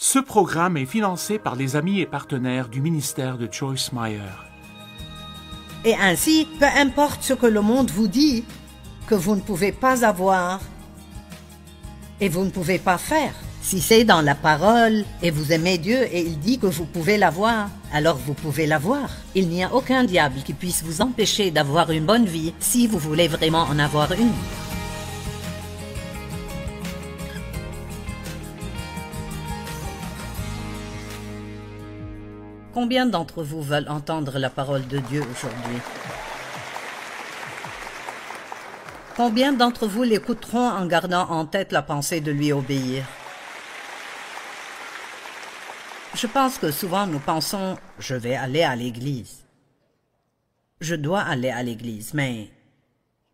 Ce programme est financé par les amis et partenaires du ministère de Joyce Meyer. Et ainsi, peu importe ce que le monde vous dit, que vous ne pouvez pas avoir et vous ne pouvez pas faire. Si c'est dans la parole et vous aimez Dieu et il dit que vous pouvez l'avoir, alors vous pouvez l'avoir. Il n'y a aucun diable qui puisse vous empêcher d'avoir une bonne vie si vous voulez vraiment en avoir une. Combien d'entre vous veulent entendre la parole de Dieu aujourd'hui? Combien d'entre vous l'écouteront en gardant en tête la pensée de lui obéir? Je pense que souvent nous pensons « je vais aller à l'église ». Je dois aller à l'église, mais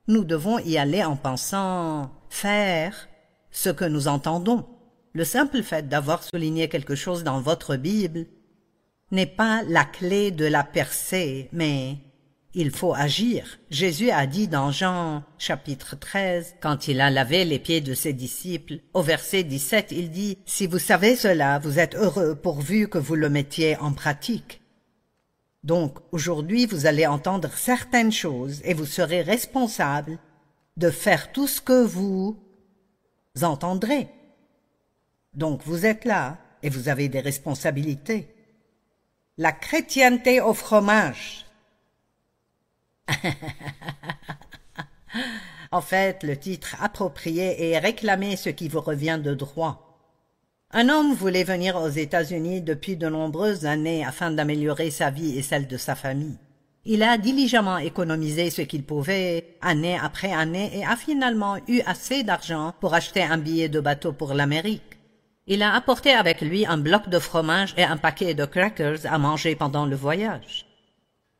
nous devons y aller en pensant faire ce que nous entendons. Le simple fait d'avoir souligné quelque chose dans votre Bible n'est pas la clé de la percée, mais il faut agir. Jésus a dit dans Jean chapitre 13, quand il a lavé les pieds de ses disciples, au verset 17, il dit « Si vous savez cela, vous êtes heureux pourvu que vous le mettiez en pratique. » Donc, aujourd'hui, vous allez entendre certaines choses et vous serez responsable de faire tout ce que vous entendrez. Donc, vous êtes là et vous avez des responsabilités. La chrétienté au fromage. En fait, le titre approprié est « Réclamer ce qui vous revient de droit ». Un homme voulait venir aux États-Unis depuis de nombreuses années afin d'améliorer sa vie et celle de sa famille. Il a diligemment économisé ce qu'il pouvait, année après année, et a finalement eu assez d'argent pour acheter un billet de bateau pour l'Amérique. Il a apporté avec lui un bloc de fromage et un paquet de crackers à manger pendant le voyage.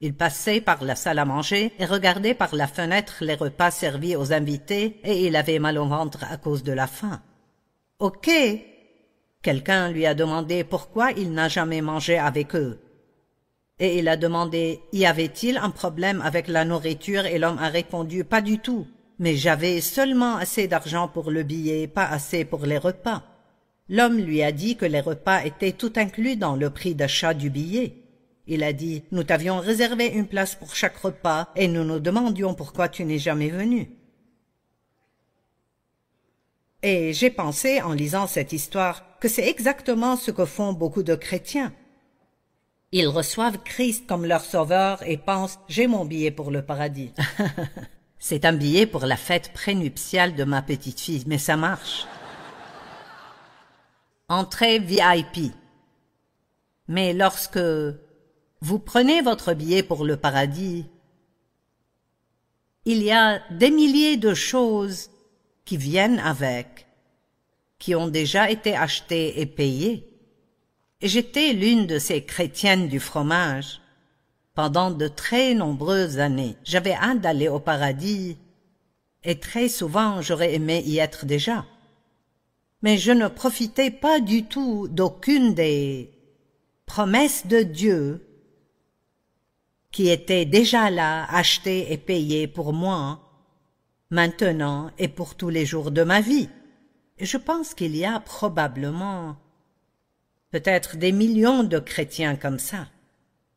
Il passait par la salle à manger et regardait par la fenêtre les repas servis aux invités et il avait mal au ventre à cause de la faim. « Ok !» Quelqu'un lui a demandé pourquoi il n'a jamais mangé avec eux. Et il a demandé « Y avait-il un problème avec la nourriture ?» et l'homme a répondu « Pas du tout, mais j'avais seulement assez d'argent pour le billet, pas assez pour les repas. » L'homme lui a dit que les repas étaient tout inclus dans le prix d'achat du billet. Il a dit « Nous t'avions réservé une place pour chaque repas et nous nous demandions pourquoi tu n'es jamais venu. » Et j'ai pensé, en lisant cette histoire, que c'est exactement ce que font beaucoup de chrétiens. Ils reçoivent Christ comme leur sauveur et pensent « J'ai mon billet pour le paradis. » C'est un billet pour la fête prénuptiale de ma petite-fille, mais ça marche. Entrée VIP. Mais lorsque vous prenez votre billet pour le paradis, il y a des milliers de choses qui viennent avec, qui ont déjà été achetées et payées. Et j'étais l'une de ces chrétiennes du fromage. Pendant de très nombreuses années, j'avais hâte d'aller au paradis, et très souvent j'aurais aimé y être déjà. Mais je ne profitais pas du tout d'aucune des promesses de Dieu qui étaient déjà là, achetées et payées pour moi, maintenant et pour tous les jours de ma vie. Et je pense qu'il y a probablement peut-être des millions de chrétiens comme ça.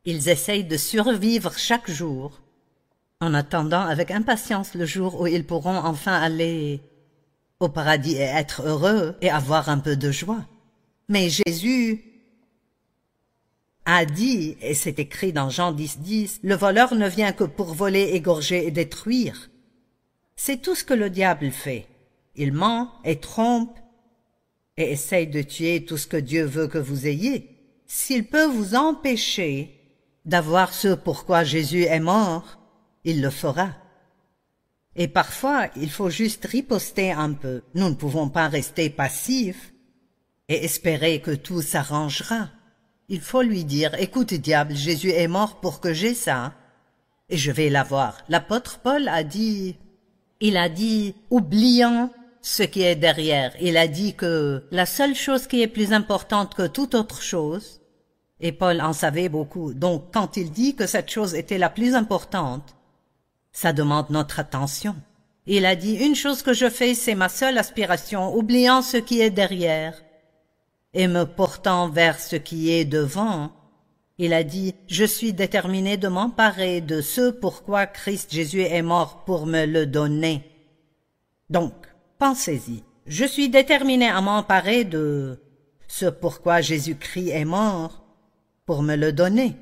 Ils essayent de survivre chaque jour, en attendant avec impatience le jour où ils pourront enfin aller au paradis et être heureux et avoir un peu de joie. Mais Jésus a dit, et c'est écrit dans Jean 10, « Le voleur ne vient que pour voler, égorger et détruire. » C'est tout ce que le diable fait. Il ment et trompe et essaye de tuer tout ce que Dieu veut que vous ayez. S'il peut vous empêcher d'avoir ce pourquoi Jésus est mort, il le fera. Et parfois, il faut juste riposter un peu. Nous ne pouvons pas rester passifs et espérer que tout s'arrangera. Il faut lui dire, « Écoute, diable, Jésus est mort pour que j'ai ça, et je vais l'avoir. » L'apôtre Paul a dit, oubliant ce qui est derrière, il a dit que la seule chose qui est plus importante que toute autre chose, et Paul en savait beaucoup, donc quand il dit que cette chose était la plus importante, ça demande notre attention. Il a dit, « Une chose que je fais, c'est ma seule aspiration, oubliant ce qui est derrière, et me portant vers ce qui est devant, il a dit, « Je suis déterminé de m'emparer de ce pourquoi Christ Jésus est mort pour me le donner. » Donc, pensez-y, je suis déterminé à m'emparer de ce pourquoi Jésus-Christ est mort pour me le donner.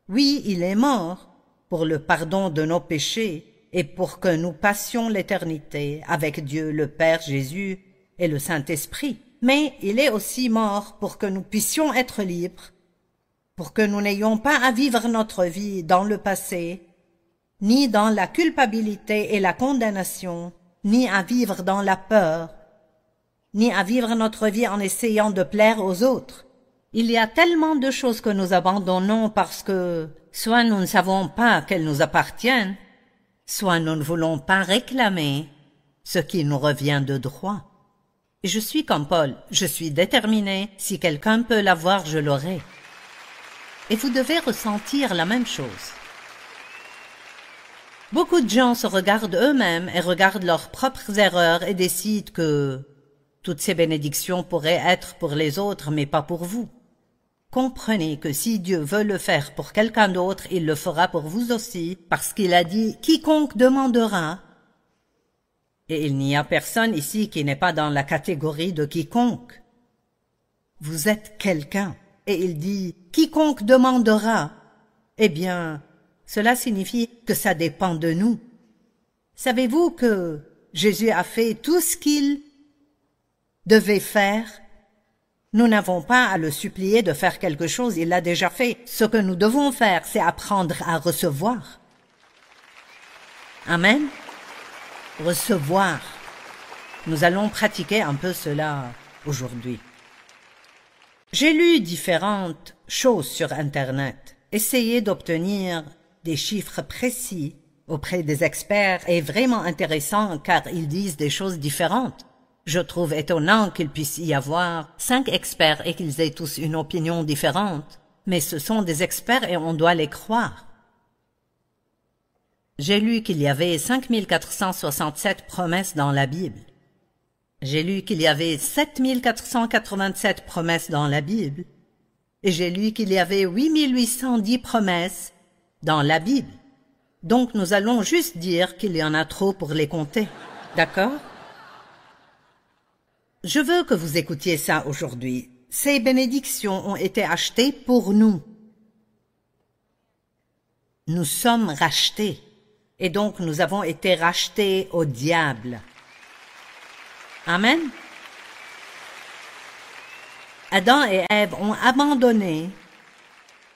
Oui, il est mort pour le pardon de nos péchés et pour que nous passions l'éternité avec Dieu le Père Jésus et le Saint-Esprit. Mais il est aussi mort pour que nous puissions être libres, pour que nous n'ayons pas à vivre notre vie dans le passé, ni dans la culpabilité et la condamnation, ni à vivre dans la peur, ni à vivre notre vie en essayant de plaire aux autres. Il y a tellement de choses que nous abandonnons parce que soit nous ne savons pas qu'elles nous appartiennent, soit nous ne voulons pas réclamer ce qui nous revient de droit. Et je suis comme Paul, je suis déterminé, si quelqu'un peut l'avoir, je l'aurai. Et vous devez ressentir la même chose. Beaucoup de gens se regardent eux-mêmes et regardent leurs propres erreurs et décident que toutes ces bénédictions pourraient être pour les autres, mais pas pour vous. Comprenez que si Dieu veut le faire pour quelqu'un d'autre, il le fera pour vous aussi, parce qu'il a dit « Quiconque demandera ». Et il n'y a personne ici qui n'est pas dans la catégorie de quiconque. Vous êtes quelqu'un. Et il dit « Quiconque demandera ». Eh bien, cela signifie que ça dépend de nous. Savez-vous que Jésus a fait tout ce qu'il devait faire? Nous n'avons pas à le supplier de faire quelque chose, il l'a déjà fait. Ce que nous devons faire, c'est apprendre à recevoir. Amen. Recevoir. Nous allons pratiquer un peu cela aujourd'hui. J'ai lu différentes choses sur Internet. Essayer d'obtenir des chiffres précis auprès des experts est vraiment intéressant car ils disent des choses différentes. Je trouve étonnant qu'il puisse y avoir 5 experts et qu'ils aient tous une opinion différente, mais ce sont des experts et on doit les croire. J'ai lu qu'il y avait 5467 promesses dans la Bible. J'ai lu qu'il y avait 7487 promesses dans la Bible. Et j'ai lu qu'il y avait 8810 promesses dans la Bible. Donc nous allons juste dire qu'il y en a trop pour les compter. D'accord? Je veux que vous écoutiez ça aujourd'hui. Ces bénédictions ont été achetées pour nous. Nous sommes rachetés. Et donc nous avons été rachetés au diable. Amen. Adam et Ève ont abandonné,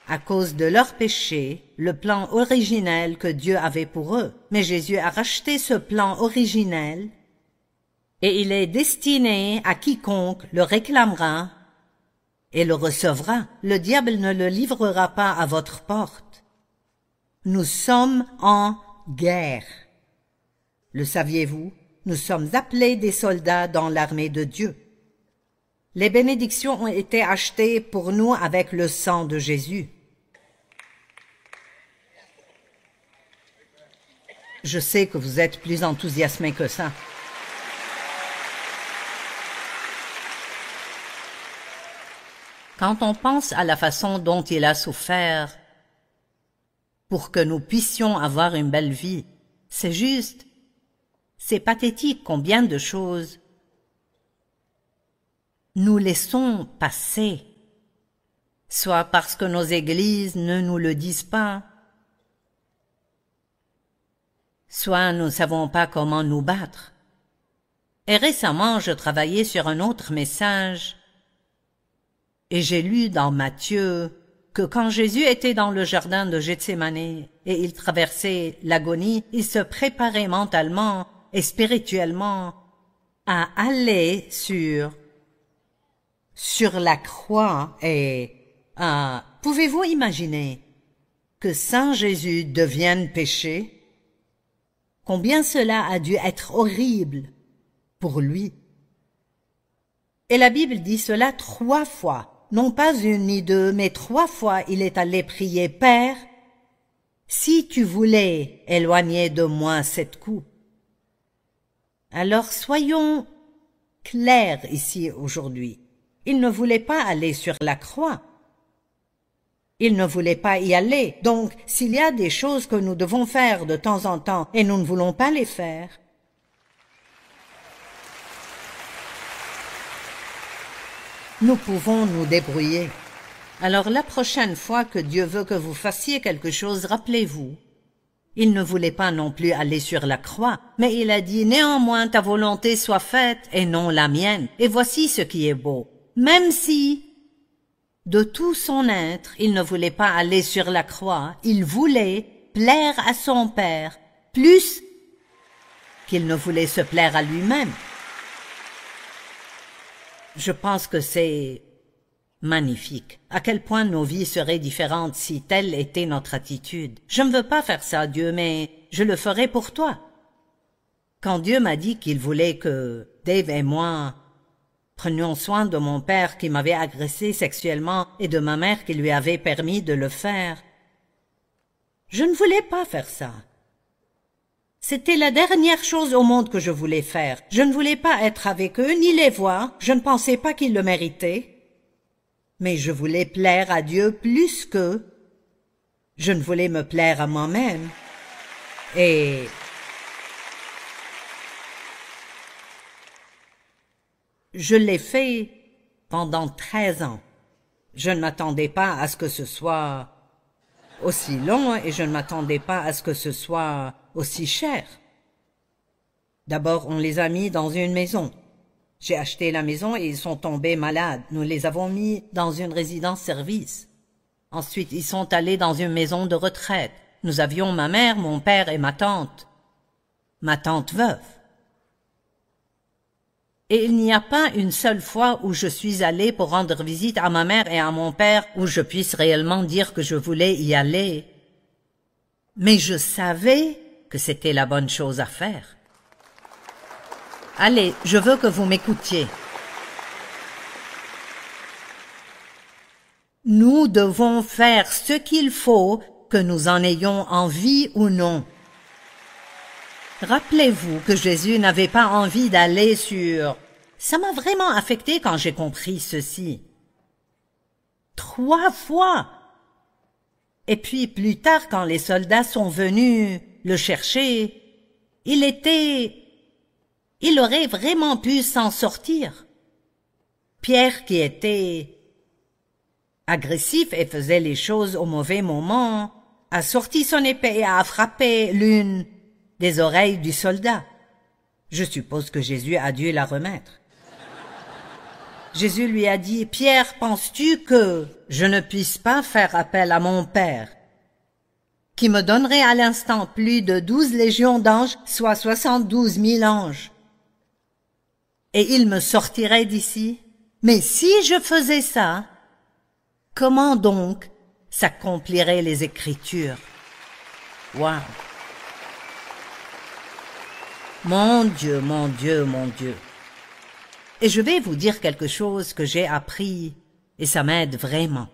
à cause de leur péché, le plan originel que Dieu avait pour eux. Mais Jésus a racheté ce plan originel et il est destiné à quiconque le réclamera et le recevra. Le diable ne le livrera pas à votre porte. Nous sommes en guerre. Le saviez-vous? Nous sommes appelés des soldats dans l'armée de Dieu. Les bénédictions ont été achetées pour nous avec le sang de Jésus. Je sais que vous êtes plus enthousiasmés que ça. Quand on pense à la façon dont il a souffert pour que nous puissions avoir une belle vie, c'est juste, c'est pathétique combien de choses nous laissons passer, soit parce que nos églises ne nous le disent pas, soit nous ne savons pas comment nous battre. Et récemment, je travaillais sur un autre message et j'ai lu dans Matthieu que quand Jésus était dans le jardin de Gethsémane et il traversait l'agonie, il se préparait mentalement et spirituellement à aller sur la croix et pouvez-vous imaginer que Saint Jésus devienne péché? Combien cela a dû être horrible pour lui. Et la Bible dit cela 3 fois. Non pas une ni deux, mais 3 fois il est allé prier, « Père, si tu voulais éloigner de moi cette coupe. » Alors soyons clairs ici aujourd'hui. Il ne voulait pas aller sur la croix. Il ne voulait pas y aller. Donc, s'il y a des choses que nous devons faire de temps en temps et nous ne voulons pas les faire, nous pouvons nous débrouiller. Alors la prochaine fois que Dieu veut que vous fassiez quelque chose, rappelez-vous, il ne voulait pas non plus aller sur la croix, mais il a dit « Néanmoins ta volonté soit faite et non la mienne ». Et voici ce qui est beau. Même si, de tout son être, il ne voulait pas aller sur la croix, il voulait plaire à son Père, plus qu'il ne voulait se plaire à lui-même. Je pense que c'est magnifique. À quel point nos vies seraient différentes si telle était notre attitude. Je ne veux pas faire ça, Dieu, mais je le ferai pour toi. Quand Dieu m'a dit qu'il voulait que Dave et moi prenions soin de mon père qui m'avait agressé sexuellement et de ma mère qui lui avait permis de le faire, je ne voulais pas faire ça. C'était la dernière chose au monde que je voulais faire. Je ne voulais pas être avec eux ni les voir. Je ne pensais pas qu'ils le méritaient. Mais je voulais plaire à Dieu plus qu'eux. Je ne voulais me plaire à moi-même. Et je l'ai fait pendant 13 ans. Je ne m'attendais pas à ce que ce soit aussi long et je ne m'attendais pas à ce que ce soit aussi cher. D'abord, on les a mis dans une maison. J'ai acheté la maison et ils sont tombés malades. Nous les avons mis dans une résidence-service. Ensuite, ils sont allés dans une maison de retraite. Nous avions ma mère, mon père et ma tante veuve. Et il n'y a pas une seule fois où je suis allée pour rendre visite à ma mère et à mon père où je puisse réellement dire que je voulais y aller. Mais je savais que c'était la bonne chose à faire. Allez, je veux que vous m'écoutiez. Nous devons faire ce qu'il faut, que nous en ayons envie ou non. Rappelez-vous que Jésus n'avait pas envie d'aller sur... Ça m'a vraiment affecté quand j'ai compris ceci. 3 fois. Et puis plus tard, quand les soldats sont venus le chercher, il aurait vraiment pu s'en sortir. Pierre, qui était agressif et faisait les choses au mauvais moment, a sorti son épée et a frappé l'une des oreilles du soldat. Je suppose que Jésus a dû la remettre. Jésus lui a dit, « Pierre, penses-tu que je ne puisse pas faire appel à mon Père, qui me donnerait à l'instant plus de 12 légions d'anges, soit 72 000 anges, et il me sortirait d'ici? Mais si je faisais ça, comment donc s'accompliraient les Écritures? » Waouh! Mon Dieu, mon Dieu, mon Dieu! Et je vais vous dire quelque chose que j'ai appris, et ça m'aide vraiment.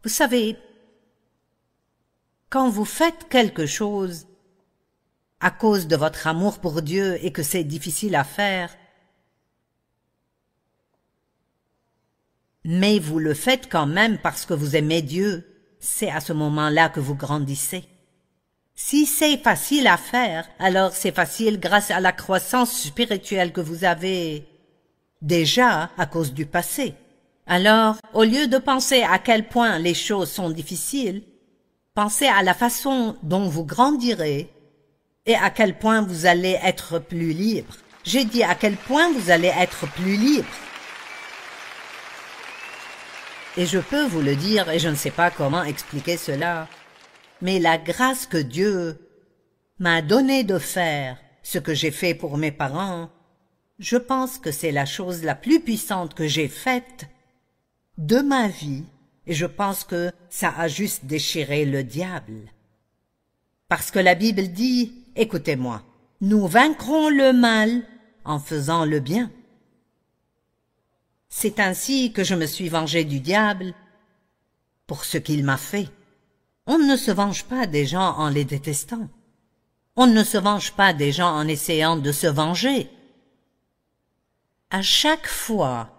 Vous savez, quand vous faites quelque chose à cause de votre amour pour Dieu et que c'est difficile à faire, mais vous le faites quand même parce que vous aimez Dieu, c'est à ce moment-là que vous grandissez. Si c'est facile à faire, alors c'est facile grâce à la croissance spirituelle que vous avez déjà à cause du passé. Alors, au lieu de penser à quel point les choses sont difficiles, pensez à la façon dont vous grandirez et à quel point vous allez être plus libre. J'ai dit à quel point vous allez être plus libre. Et je peux vous le dire, et je ne sais pas comment expliquer cela, mais la grâce que Dieu m'a donnée de faire ce que j'ai fait pour mes parents, je pense que c'est la chose la plus puissante que j'ai faite de ma vie, et je pense que ça a juste déchiré le diable. Parce que la Bible dit, écoutez-moi, nous vaincrons le mal en faisant le bien. C'est ainsi que je me suis vengé du diable pour ce qu'il m'a fait. On ne se venge pas des gens en les détestant. On ne se venge pas des gens en essayant de se venger. À chaque fois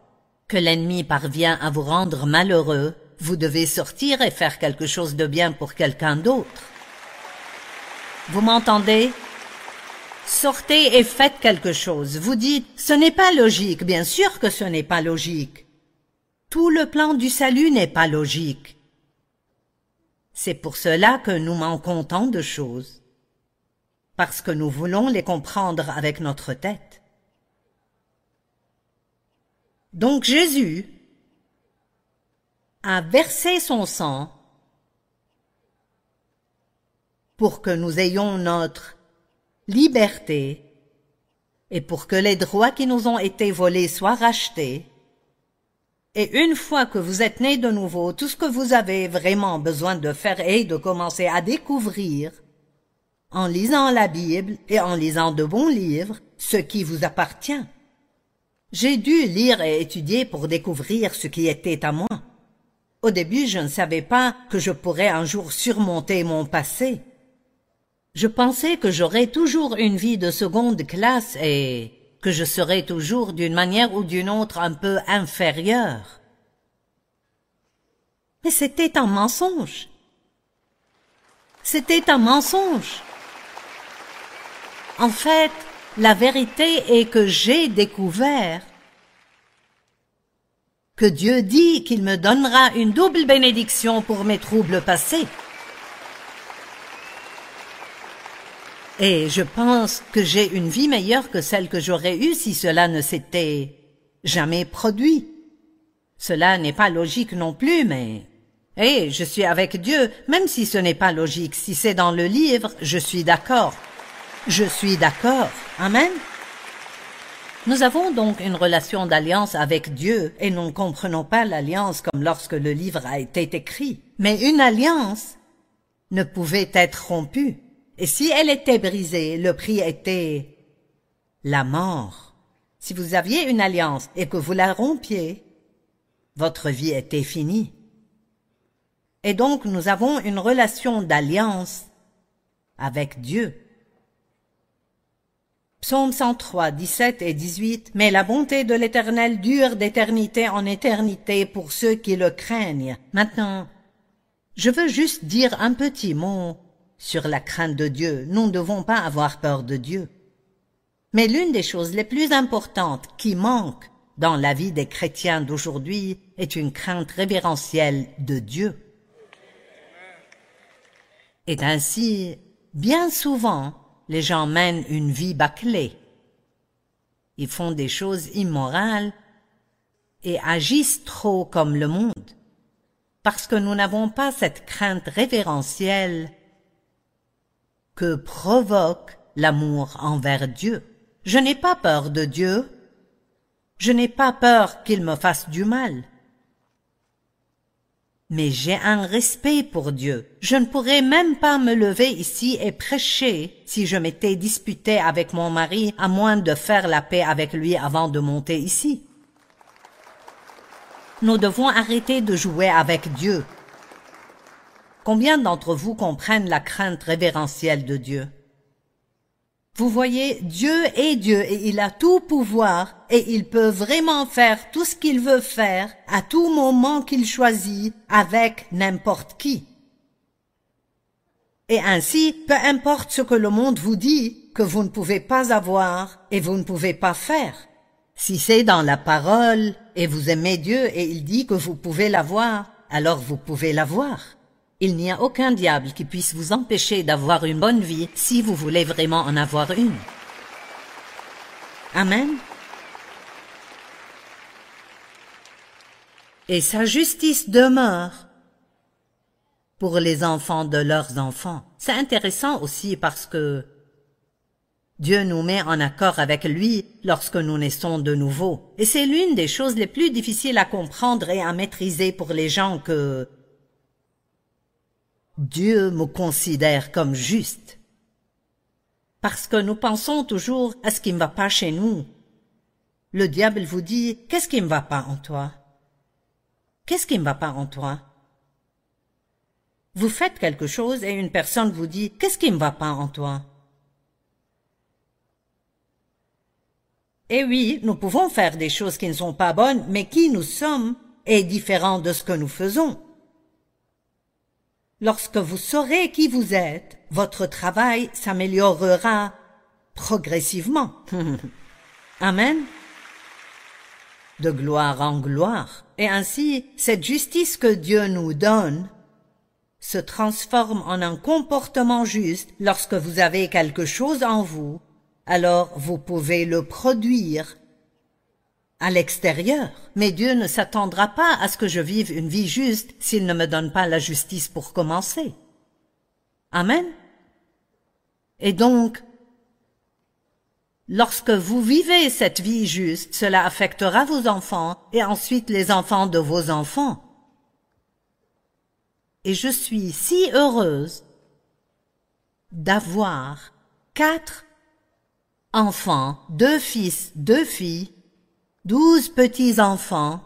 que l'ennemi parvient à vous rendre malheureux, vous devez sortir et faire quelque chose de bien pour quelqu'un d'autre. Vous m'entendez? Sortez et faites quelque chose. Vous dites, ce n'est pas logique. Bien sûr que ce n'est pas logique. Tout le plan du salut n'est pas logique. C'est pour cela que nous manquons tant de choses. Parce que nous voulons les comprendre avec notre tête. Donc Jésus a versé son sang pour que nous ayons notre liberté et pour que les droits qui nous ont été volés soient rachetés. Et une fois que vous êtes nés de nouveau, tout ce que vous avez vraiment besoin de faire est de commencer à découvrir, en lisant la Bible et en lisant de bons livres, ce qui vous appartient. J'ai dû lire et étudier pour découvrir ce qui était à moi. Au début, je ne savais pas que je pourrais un jour surmonter mon passé. Je pensais que j'aurais toujours une vie de seconde classe et que je serais toujours d'une manière ou d'une autre un peu inférieure. Mais c'était un mensonge. C'était un mensonge. En fait, la vérité est que j'ai découvert que Dieu dit qu'il me donnera une double bénédiction pour mes troubles passés. Et je pense que j'ai une vie meilleure que celle que j'aurais eue si cela ne s'était jamais produit. Cela n'est pas logique non plus, mais... je suis avec Dieu, même si ce n'est pas logique. Si c'est dans le livre, je suis d'accord. Je suis d'accord. Amen. Nous avons donc une relation d'alliance avec Dieu et nous ne comprenons pas l'alliance comme lorsque le livre a été écrit. Mais une alliance ne pouvait être rompue. Et si elle était brisée, le prix était la mort. Si vous aviez une alliance et que vous la rompiez, votre vie était finie. Et donc nous avons une relation d'alliance avec Dieu. Psaume 103, 17 et 18. « Mais la bonté de l'Éternel dure d'éternité en éternité pour ceux qui le craignent. » Maintenant, je veux juste dire un petit mot sur la crainte de Dieu. Nous ne devons pas avoir peur de Dieu. Mais l'une des choses les plus importantes qui manque dans la vie des chrétiens d'aujourd'hui est une crainte révérentielle de Dieu. Et ainsi, bien souvent, les gens mènent une vie bâclée. Ils font des choses immorales et agissent trop comme le monde, parce que nous n'avons pas cette crainte révérentielle que provoque l'amour envers Dieu. Je n'ai pas peur de Dieu. Je n'ai pas peur qu'il me fasse du mal. Mais j'ai un respect pour Dieu. Je ne pourrais même pas me lever ici et prêcher si je m'étais disputé avec mon mari, à moins de faire la paix avec lui avant de monter ici. Nous devons arrêter de jouer avec Dieu. Combien d'entre vous comprennent la crainte révérentielle de Dieu? Vous voyez, Dieu est Dieu et il a tout pouvoir et il peut vraiment faire tout ce qu'il veut faire à tout moment qu'il choisit avec n'importe qui. Et ainsi, peu importe ce que le monde vous dit, que vous ne pouvez pas avoir et vous ne pouvez pas faire. Si c'est dans la parole et vous aimez Dieu et il dit que vous pouvez l'avoir, alors vous pouvez l'avoir. Il n'y a aucun diable qui puisse vous empêcher d'avoir une bonne vie si vous voulez vraiment en avoir une. Amen. Et sa justice demeure pour les enfants de leurs enfants. C'est intéressant aussi parce que Dieu nous met en accord avec lui lorsque nous naissons de nouveau. Et c'est l'une des choses les plus difficiles à comprendre et à maîtriser pour les gens que Dieu me considère comme juste. Parce que nous pensons toujours à ce qui ne va pas chez nous. Le diable vous dit, qu'est-ce qui ne va pas en toi? Qu'est-ce qui ne va pas en toi? Vous faites quelque chose et une personne vous dit, qu'est-ce qui ne va pas en toi? Et oui, nous pouvons faire des choses qui ne sont pas bonnes, mais qui nous sommes est différent de ce que nous faisons. Lorsque vous saurez qui vous êtes, votre travail s'améliorera progressivement. Amen. De gloire en gloire. Et ainsi, cette justice que Dieu nous donne se transforme en un comportement juste lorsque vous avez quelque chose en vous. Alors vous pouvez le produire à l'extérieur. Mais Dieu ne s'attendra pas à ce que je vive une vie juste s'il ne me donne pas la justice pour commencer. Amen. Et donc, lorsque vous vivez cette vie juste, cela affectera vos enfants et ensuite les enfants de vos enfants. Et je suis si heureuse d'avoir 4 enfants, 2 fils, 2 filles, 12 petits-enfants,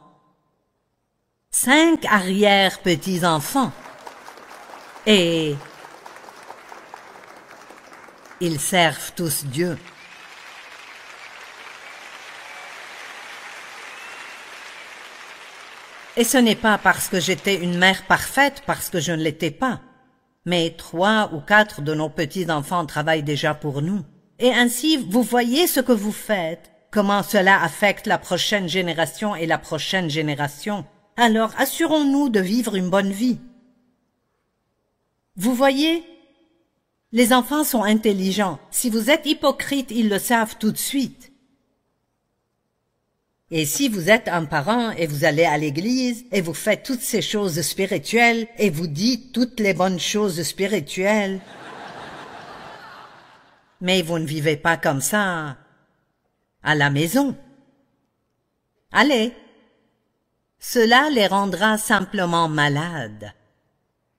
5 arrière-petits-enfants. Et ils servent tous Dieu. Et ce n'est pas parce que j'étais une mère parfaite, parce que je ne l'étais pas. Mais 3 ou 4 de nos petits-enfants travaillent déjà pour nous. Et ainsi, vous voyez ce que vous faites, comment cela affecte la prochaine génération et la prochaine génération. Alors, assurons-nous de vivre une bonne vie. Vous voyez, les enfants sont intelligents. Si vous êtes hypocrite, ils le savent tout de suite. Et si vous êtes un parent et vous allez à l'église et vous faites toutes ces choses spirituelles et vous dites toutes les bonnes choses spirituelles, mais vous ne vivez pas comme ça à la maison. Allez, cela les rendra simplement malades.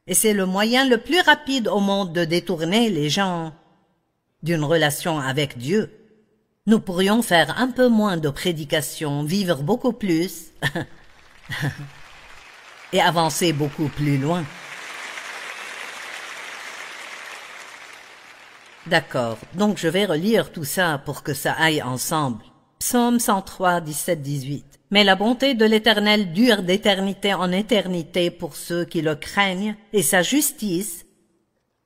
Et c'est le moyen le plus rapide au monde de détourner les gens d'une relation avec Dieu. Nous pourrions faire un peu moins de prédication, vivre beaucoup plus et avancer beaucoup plus loin. D'accord, donc je vais relire tout ça pour que ça aille ensemble. Psaume 103, 17-18. Mais la bonté de l'Éternel dure d'éternité en éternité pour ceux qui le craignent, et sa justice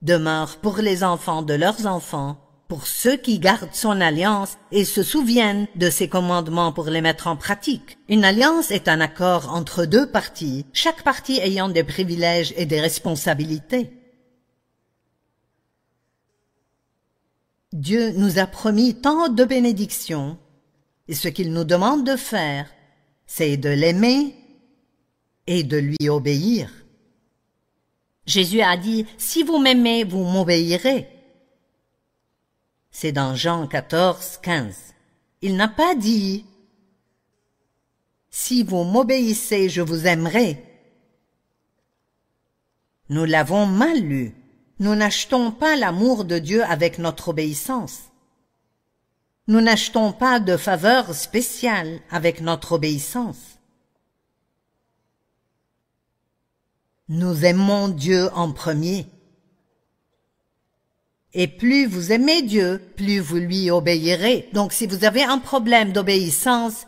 demeure pour les enfants de leurs enfants, pour ceux qui gardent son alliance et se souviennent de ses commandements pour les mettre en pratique. Une alliance est un accord entre 2 parties, chaque partie ayant des privilèges et des responsabilités. Dieu nous a promis tant de bénédictions, et ce qu'il nous demande de faire, c'est de l'aimer et de lui obéir. Jésus a dit, « Si vous m'aimez, vous m'obéirez ». C'est dans Jean 14, 15. Il n'a pas dit « Si vous m'obéissez, je vous aimerai ». Nous l'avons mal lu. Nous n'achetons pas l'amour de Dieu avec notre obéissance. Nous n'achetons pas de faveur spéciale avec notre obéissance. Nous aimons Dieu en premier. Et plus vous aimez Dieu, plus vous lui obéirez. Donc si vous avez un problème d'obéissance,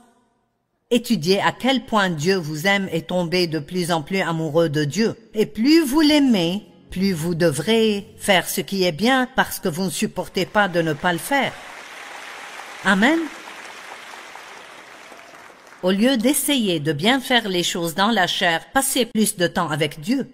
étudiez à quel point Dieu vous aime et tombez de plus en plus amoureux de Dieu. Et plus vous l'aimez, plus vous devrez faire ce qui est bien parce que vous ne supportez pas de ne pas le faire. Amen. Au lieu d'essayer de bien faire les choses dans la chair, passez plus de temps avec Dieu.